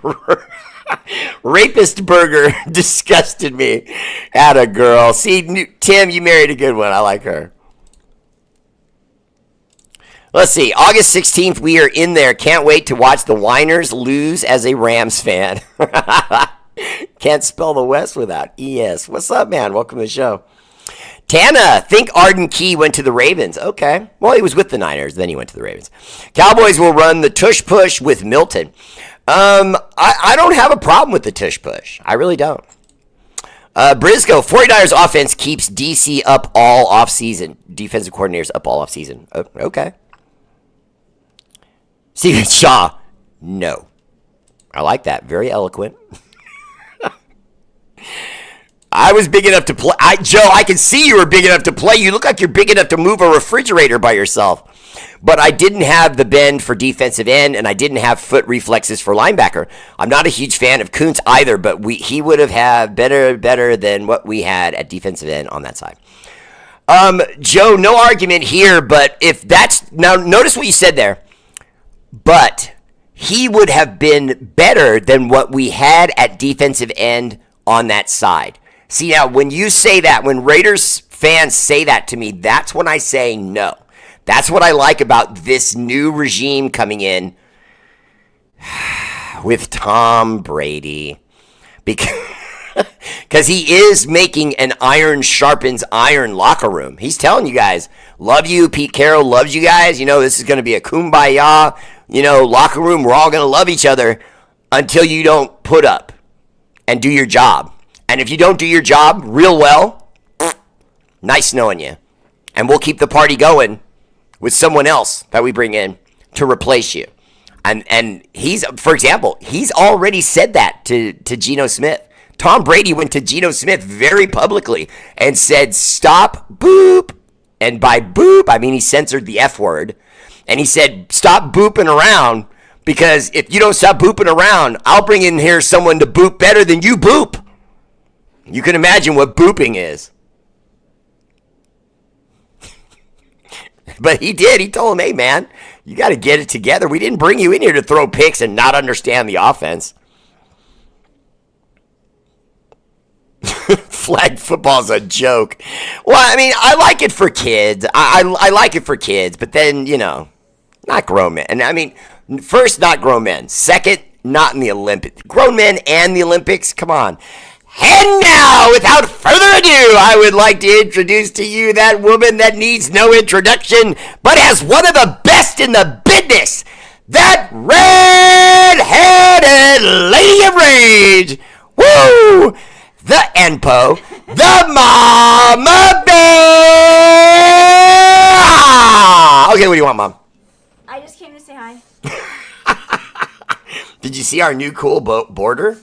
S1: Rapist burger disgusted me. Atta girl. See, Tim, you married a good one. I like her. Let's see. August 16th, we are in there. Can't wait to watch the Whiners lose as a Rams fan. Can't spell the West without ES. What's up, man? Welcome to the show. Tana, think Arden Key went to the Ravens. Okay. Well, he was with the Niners, then he went to the Ravens. Cowboys will run the tush push with Milton. I don't have a problem with the tush push. I really don't. Briscoe, 49ers offense keeps DC up all offseason. Defensive coordinators up all offseason. Okay. Steven Shaw, no. I like that. Very eloquent. I was big enough to play. Joe, I can see you were big enough to play. You look like you're big enough to move a refrigerator by yourself. But I didn't have the bend for defensive end, and I didn't have foot reflexes for linebacker. I'm not a huge fan of Kuntz either, but he would have had better than what we had at defensive end on that side. Joe, no argument here, but if that's... Now, notice what you said there. But he would have been better than what we had at defensive end on that side. See, now, when you say that, when Raiders fans say that to me, that's when I say no. That's what I like about this new regime coming in with Tom Brady. Because he is making an iron sharpens iron locker room. He's telling you guys, love you. Pete Carroll loves you guys. You know, this is going to be a kumbaya, locker room. We're all going to love each other until you don't put up and do your job. And if you don't do your job real well, nice knowing you. And we'll keep the party going with someone else that we bring in to replace you. And he's, for example, he's already said that to Geno Smith. Tom Brady went to Geno Smith very publicly and said, stop boop. And by boop, I mean he censored the F word. And he said, stop booping around, because if you don't stop booping around, I'll bring in here someone to boop better than you boop. You can imagine what booping is. But he did. He told him, hey, man, you got to get it together. We didn't bring you in here to throw picks and not understand the offense. Flag football's a joke. Well, I mean, I like it for kids. I like it for kids, but then, not grown men. And I mean, first, not grown men. Second, not in the Olympics. Grown men and the Olympics, come on. And now, without further ado, I would like to introduce to you that woman that needs no introduction, but has one of the best in the business. That red-headed lady of rage. Woo! The Enpo, the Mama Bear! Okay, what do you want, Mom?
S2: I just came to say hi.
S1: Did you see our new cool border?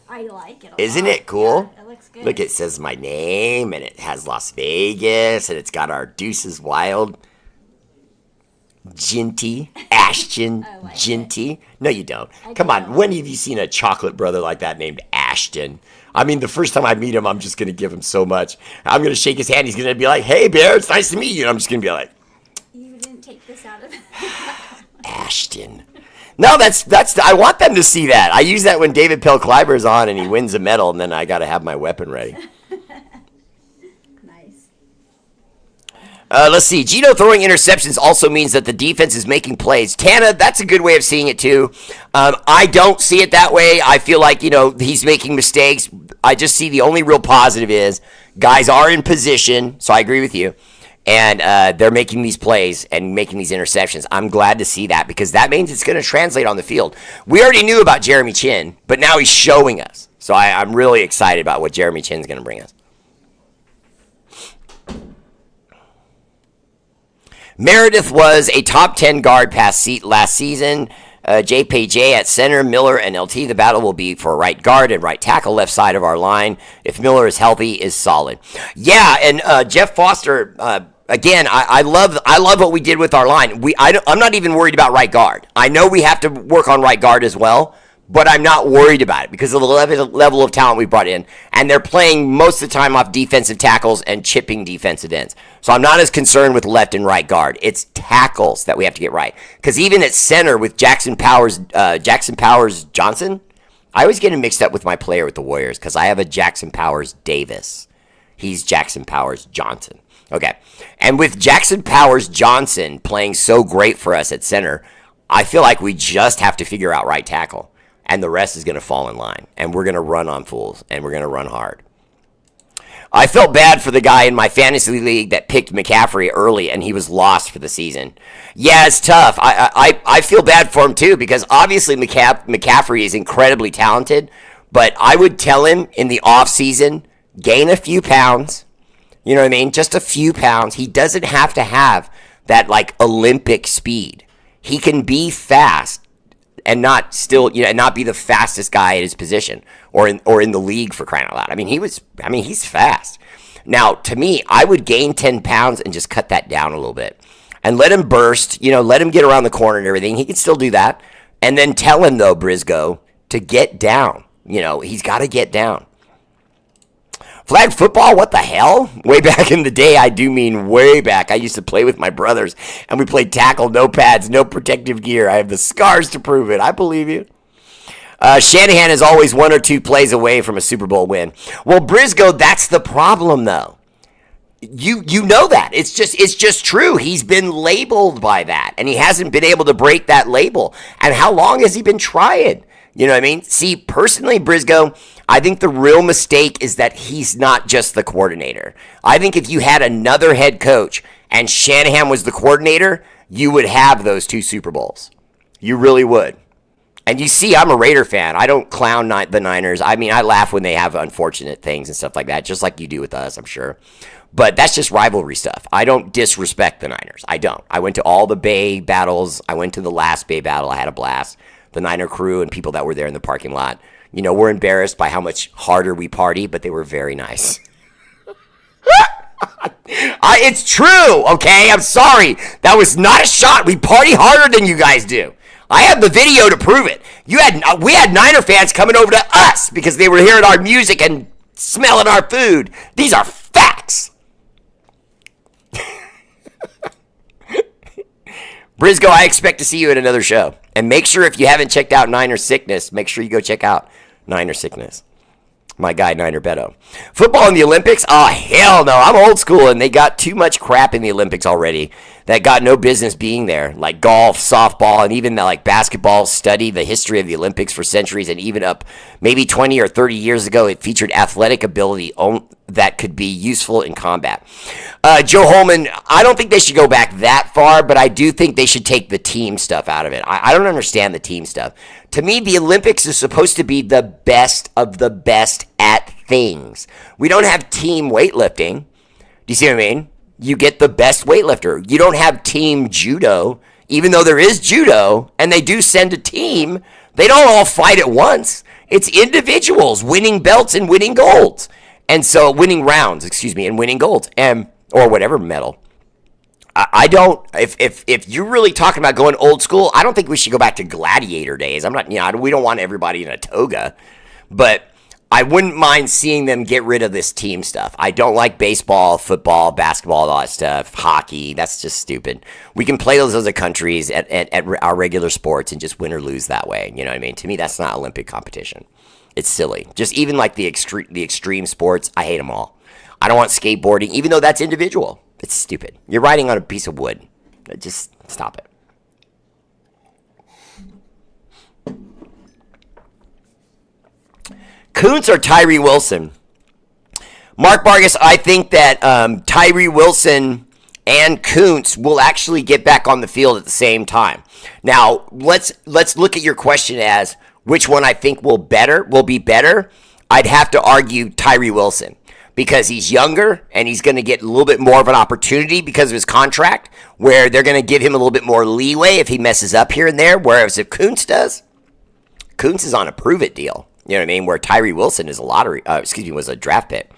S2: I like it a
S1: Isn't
S2: lot.
S1: it cool?
S2: Yeah, it looks good.
S1: Look, it says my name, and it has Las Vegas, and it's got our Deuces Wild. Ginty, Ashton,
S2: like
S1: Ginty. No, you don't. Come on, when have you seen a chocolate brother like that named Ashton? I mean, the first time I meet him, I'm just going to give him so much. I'm going to shake his hand. He's going to be like, hey, Bear, it's nice to meet you. And I'm just going to be like,
S2: you didn't take this out of
S1: Ashton. No, that's. I want them to see that. I use that when David Pell Kleiber's on and he wins a medal, and then I got to have my weapon ready.
S2: Nice.
S1: Let's see. Geno throwing interceptions also means that the defense is making plays. Tana, that's a good way of seeing it too. I don't see it that way. I feel like, he's making mistakes. I just see the only real positive is guys are in position, so I agree with you. And they're making these plays and making these interceptions. I'm glad to see that, because that means it's going to translate on the field. We already knew about Jeremy Chin, but now he's showing us. So I'm really excited about what Jeremy Chin's going to bring us. Meredith was a top 10 guard last season. JPJ at center, Miller and LT. The battle will be for right guard and right tackle, left side of our line. If Miller is healthy, is solid. Yeah, and Jeff Foster. Again, I love what we did with our line. I'm not even worried about right guard. I know we have to work on right guard as well, but I'm not worried about it because of the level of talent we brought in. And they're playing most of the time off defensive tackles and chipping defensive ends. So I'm not as concerned with left and right guard. It's tackles that we have to get right. Because even at center with Jackson Powers Johnson, I always get him mixed up with my player with the Warriors because I have a Jackson Powers Davis. He's Jackson Powers Johnson. Okay. And with Jackson Powers Johnson playing so great for us at center, I feel like we just have to figure out right tackle. And the rest is going to fall in line. And we're going to run on fools. And we're going to run hard. I felt bad for the guy in my fantasy league that picked McCaffrey early and he was lost for the season. Yeah, it's tough. I feel bad for him too because obviously McCaffrey is incredibly talented. But I would tell him in the offseason, gain a few pounds. You know what I mean? Just a few pounds. He doesn't have to have that like Olympic speed. He can be fast. And not be the fastest guy at his position or in the league, for crying out loud. I mean, he's fast. Now, to me, I would gain 10 pounds and just cut that down a little bit and let him burst. Let him get around the corner and everything. He can still do that. And then tell him though, Briscoe, to get down. He's got to get down. Flag football, what the hell? Way back in the day, I do mean way back. I used to play with my brothers, and we played tackle, no pads, no protective gear. I have the scars to prove it. I believe you. Shanahan is always 1 or 2 plays away from a Super Bowl win. Well, Briscoe, that's the problem, though. You know that. It's just true. He's been labeled by that, and he hasn't been able to break that label. And how long has he been trying? You know what I mean? See, personally, Briscoe, I think the real mistake is that he's not just the coordinator. I think if you had another head coach and Shanahan was the coordinator, you would have those 2 Super Bowls. You really would. And you see, I'm a Raider fan. I don't clown the Niners. I mean, I laugh when they have unfortunate things and stuff like that, just like you do with us, I'm sure. But that's just rivalry stuff. I don't disrespect the Niners. I don't. I went to all the Bay battles. I went to the last Bay battle. I had a blast. The Niner crew and people that were there in the parking lot, were embarrassed by how much harder we party, but they were very nice. It's true, okay? I'm sorry. That was not a shot. We party harder than you guys do. I have the video to prove it. We had Niner fans coming over to us because they were hearing our music and smelling our food. These are facts. Briscoe, I expect to see you at another show. And make sure if you haven't checked out Niner Sickness, make sure you go check out Niner Sickness. My guy, Niner Beto. Football in the Olympics? Oh, hell no. I'm old school, and they got too much crap in the Olympics already that got no business being there. Like golf, softball, and even basketball study the history of the Olympics for centuries, and even up maybe 20 or 30 years ago, it featured athletic ability that could be useful in combat. Joe Holman, I don't think they should go back that far, but I do think they should take the team stuff out of it. I don't understand the team stuff. To me, the Olympics is supposed to be the best of the best at things. We don't have team weightlifting. Do you see what I mean? You get the best weightlifter. You don't have team judo, even though there is judo, and they do send a team. They don't all fight at once. It's individuals winning belts and winning golds. And so winning rounds, and winning golds, or whatever medal. I don't, if you're really talking about going old school, I don't think we should go back to gladiator days. I'm not, we don't want everybody in a toga, but I wouldn't mind seeing them get rid of this team stuff. I don't like baseball, football, basketball, all that stuff, hockey. That's just stupid. We can play those other countries at our regular sports and just win or lose that way. You know what I mean? To me, that's not Olympic competition. It's silly. Just even like the extreme sports, I hate them all. I don't want skateboarding, even though that's individual. It's stupid. You're riding on a piece of wood. Just stop it. Kuntz or Tyree Wilson? Mark Vargas, I think that Tyree Wilson and Kuntz will actually get back on the field at the same time. Now, let's look at your question as which one I think will be better. I'd have to argue Tyree Wilson, because he's younger and he's going to get a little bit more of an opportunity because of his contract, where they're going to give him a little bit more leeway if he messes up here and there. Whereas if Kuntz does, Kuntz is on a prove-it deal. You know what I mean? Where Tyree Wilson is was a draft pick.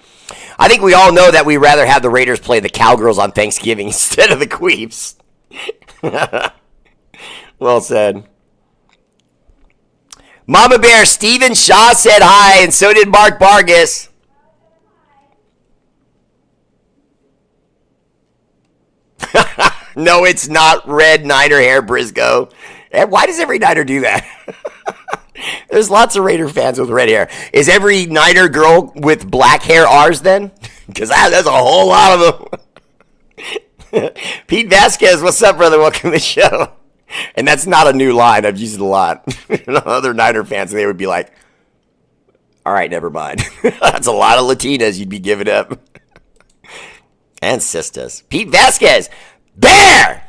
S1: I think we all know that we'd rather have the Raiders play the Cowgirls on Thanksgiving instead of the Queefs. Well said. Mama Bear, Steven Shaw said hi, and so did Mark Vargas. No, it's not red Niner hair, Briscoe. And why does every Niner do that? There's lots of Raider fans with red hair. Is every Niner girl with black hair ours then? Because there's a whole lot of them. Pete Vasquez, what's up, brother? Welcome to the show. And that's not a new line. I've used it a lot. Other Niner fans, they would be like, all right, never mind. That's a lot of Latinas you'd be giving up. And sisters. Pete Vasquez. Bear!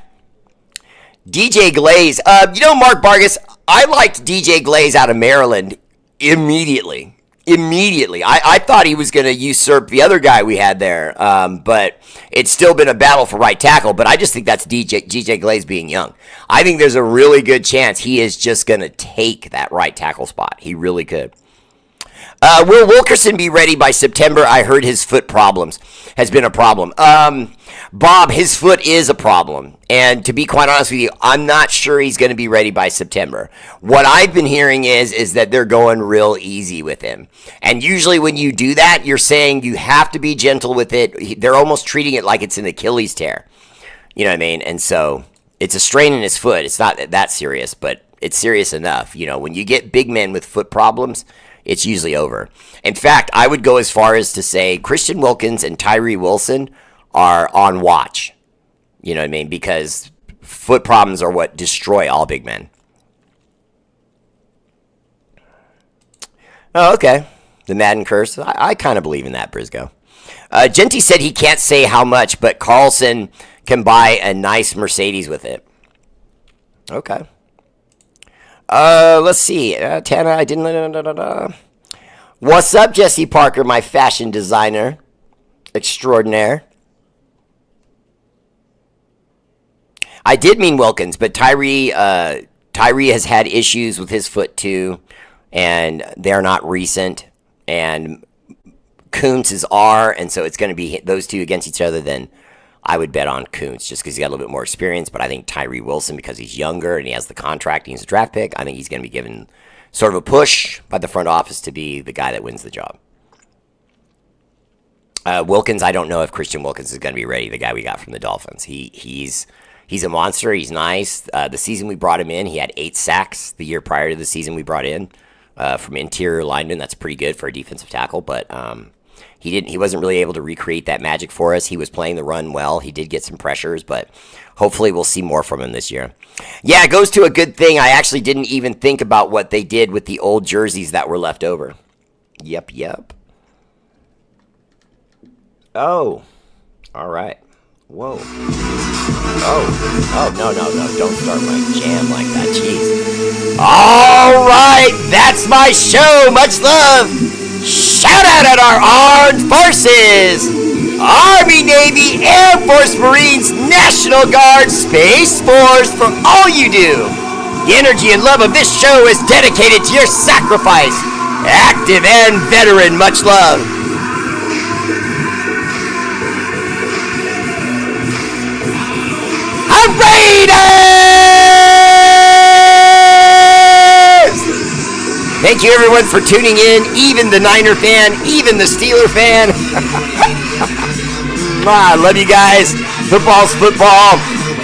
S1: DJ Glaze. Mark Vargas, I liked DJ Glaze out of Maryland immediately. I thought he was going to usurp the other guy we had there, but it's still been a battle for right tackle, but I just think that's DJ Glaze being young. I think there's a really good chance he is just going to take that right tackle spot. He really could. Will Wilkerson be ready by September? I heard his foot problems has been a problem. Bob, his foot is a problem. And to be quite honest with you, I'm not sure he's going to be ready by September. What I've been hearing is that they're going real easy with him. And usually when you do that, you're saying you have to be gentle with it. They're almost treating it like it's an Achilles tear. You know what I mean? And so it's a strain in his foot. It's not that serious, but it's serious enough. When you get big men with foot problems, it's usually over. In fact, I would go as far as to say Christian Wilkins and Tyree Wilson are on watch. You know what I mean? Because foot problems are what destroy all big men. Oh, okay. The Madden curse. I kind of believe in that, Briscoe. Genty said he can't say how much, but Carlson can buy a nice Mercedes with it. Okay. Let's see. Tana, I didn't. What's up, Jesse Parker, my fashion designer extraordinaire? I did mean Wilkins, but Tyree has had issues with his foot too, and they're not recent. And Kuntz is R, and so it's going to be those two against each other. Then I would bet on Kuntz just because he's got a little bit more experience. But I think Tyree Wilson, because he's younger and he has the contract and he's a draft pick, I think he's going to be given sort of a push by the front office to be the guy that wins the job. Wilkins, I don't know if Christian Wilkins is going to be ready. The guy we got from the Dolphins, he's a monster. He's nice. The season we brought him in, he had 8 sacks. The year prior to the season we brought in from interior lineman, that's pretty good for a defensive tackle. But he wasn't really able to recreate that magic for us. He was playing the run well. He did get some pressures, but hopefully we'll see more from him this year. Yeah, it goes to a good thing. I actually didn't even think about what they did with the old jerseys that were left over. Yep. Oh, all right. Whoa. Oh, no, don't start my jam like that, jeez. All right, that's my show, much love. Shout out at our armed forces, Army, Navy, Air Force, Marines, National Guard, Space Force, for all you do. The energy and love of this show is dedicated to your sacrifice, active and veteran, much love. Raiders! Thank you everyone for tuning in, even the Niner fan, even the Steeler fan. I love you guys. Football's football.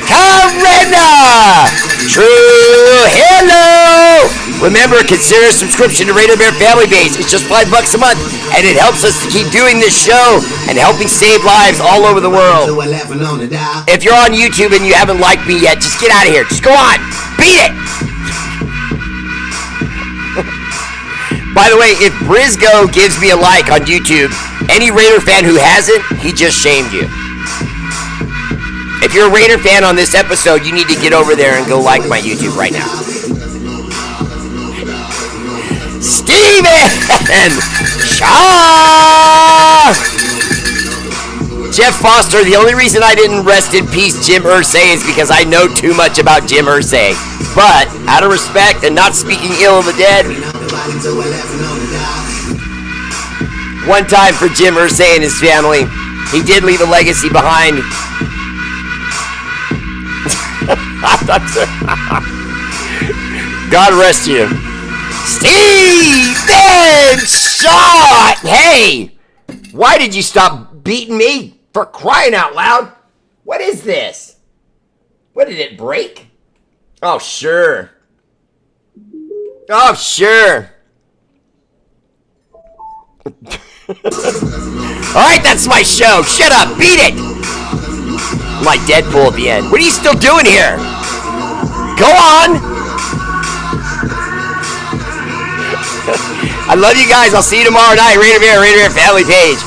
S1: Carina! True hello! Remember, consider a subscription to R8RBEAR Family Base. It's just $5 a month, and it helps us to keep doing this show and helping save lives all over the world. If you're on YouTube and you haven't liked me yet, just get out of here. Just go on. Beat it! By the way, if Briscoe gives me a like on YouTube, any Raider fan who hasn't, he just shamed you. If you're a Raider fan on this episode, you need to get over there and go like my YouTube right now. Steven Shaw! Jeff Foster, the only reason I didn't rest in peace Jim Irsay is because I know too much about Jim Irsay. But, out of respect and not speaking ill of the dead, one time for Jim Irsay and his family, he did leave a legacy behind. God rest you. Steven Shaw! Hey! Why did you stop beating me? For crying out loud! What is this? What, did it break? Oh, sure. Oh, sure. Alright, that's my show. Shut up. Beat it. Like Deadpool at the end. What are you still doing here? Go on. I love you guys. I'll see you tomorrow night. R8RBEAR Family Page.